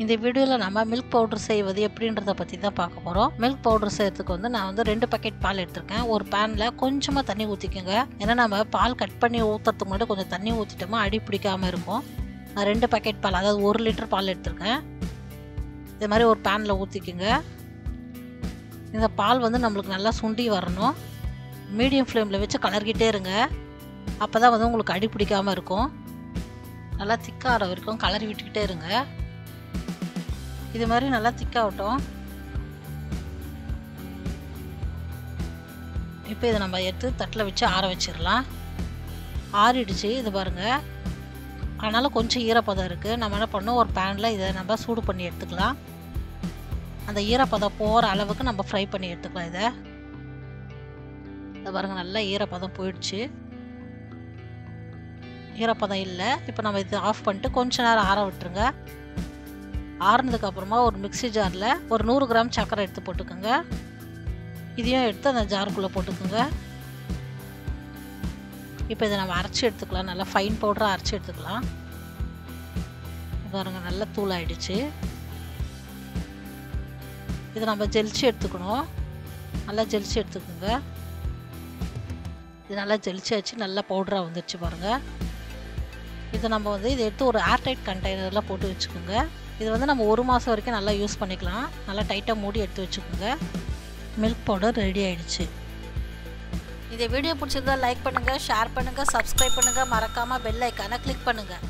இந்த வீடியோவில் நம்ம மில்க் பவுடர் செய்வது எப்படின்றத பற்றி தான் பார்க்க போகிறோம். மில்க் பவுடர் செய்கிறதுக்கு நான் 2 பாக்கெட் பால் எடுத்திருக்கேன். ஒரு பேனில் கொஞ்சமாக தண்ணி ஊற்றிக்கோங்க. ஏன்னா நம்ம பால் கட் பண்ணி ஊற்றுறதுக்கு முன்னாடி கொஞ்சம் தண்ணி ஊற்றிட்டோமா அடி பிடிக்காமல் இருக்கும். நான் 2 பாக்கெட் பால், அதாவது 1 லிட்டர் பால் எடுத்திருக்கேன். இது மாதிரி ஒரு பேனில் ஊற்றிக்கோங்க. இந்த பால் நம்மளுக்கு நல்லா சுண்டி வரணும். மீடியம் ஃப்ளேமில் வச்சு கலர்கிட்டே இருங்க. அப்போ தான் உங்களுக்கு அடி பிடிக்காமல் இருக்கும். நல்லா திக்காகிற வரைக்கும் கலரி விட்டுக்கிட்டே இருங்க. இது மாதிரி நல்லா திக்காகட்டும். இப்போ இதை நம்ம எடுத்து தட்டில் வச்சு ஆற வச்சிடலாம். ஆறிடுச்சு, இது பாருங்கள். அதனால் கொஞ்சம் ஈரப்பதம் இருக்குது. நம்ம என்ன பண்ணோம், ஒரு பேனில் இதை நம்ம சூடு பண்ணி எடுத்துக்கலாம். அந்த ஈரப்பதம் போகிற அளவுக்கு நம்ம ஃப்ரை பண்ணி எடுத்துக்கலாம். இதை பாருங்கள், நல்லா ஈரப்பதம் போயிடுச்சு. ஈரப்பதம் இல்லை. இப்போ நம்ம இதை ஆஃப் பண்ணிட்டு கொஞ்ச நேரம் ஆற விட்டுருங்க. ஆறுனதுக்கு அப்புறமா ஒரு மிக்ஸி ஜாரில் ஒரு 100 கிராம் சர்க்கரை எடுத்து போட்டுக்கோங்க. இதையும் எடுத்து அந்த ஜாருக்குள்ளே போட்டுக்கோங்க. இப்போ இதை நம்ம அரைச்சி எடுத்துக்கலாம். நல்லா ஃபைன் பவுடராக அரைச்சி எடுத்துக்கலாம். பாருங்க, நல்லா தூளாயிடுச்சு. இதை நம்ம ஜெலிச்சு எடுத்துக்கணும். நல்லா ஜெலிச்சு எடுத்துக்கோங்க. இது நல்லா ஜெலிச்சாச்சு, நல்லா பவுடராக வந்துடுச்சு பாருங்கள். இதை நம்ம இதை எடுத்து ஒரு ஏர்டைட் கண்டெய்னரில் போட்டு வச்சுக்கோங்க. இது நம்ம 1 மாதம் வரைக்கும் நல்லா யூஸ் பண்ணிக்கலாம். நல்லா டைட்டாக மூடி எடுத்து வச்சுக்கோங்க. மில்க் பவுடர் ரெடி ஆகிடுச்சு. இந்த வீடியோ பிடிச்சிருந்தா லைக் பண்ணுங்கள், ஷேர் பண்ணுங்கள், சப்ஸ்கிரைப் பண்ணுங்கள். மறக்காமல் பெல் ஐக்கானை கிளிக் பண்ணுங்கள்.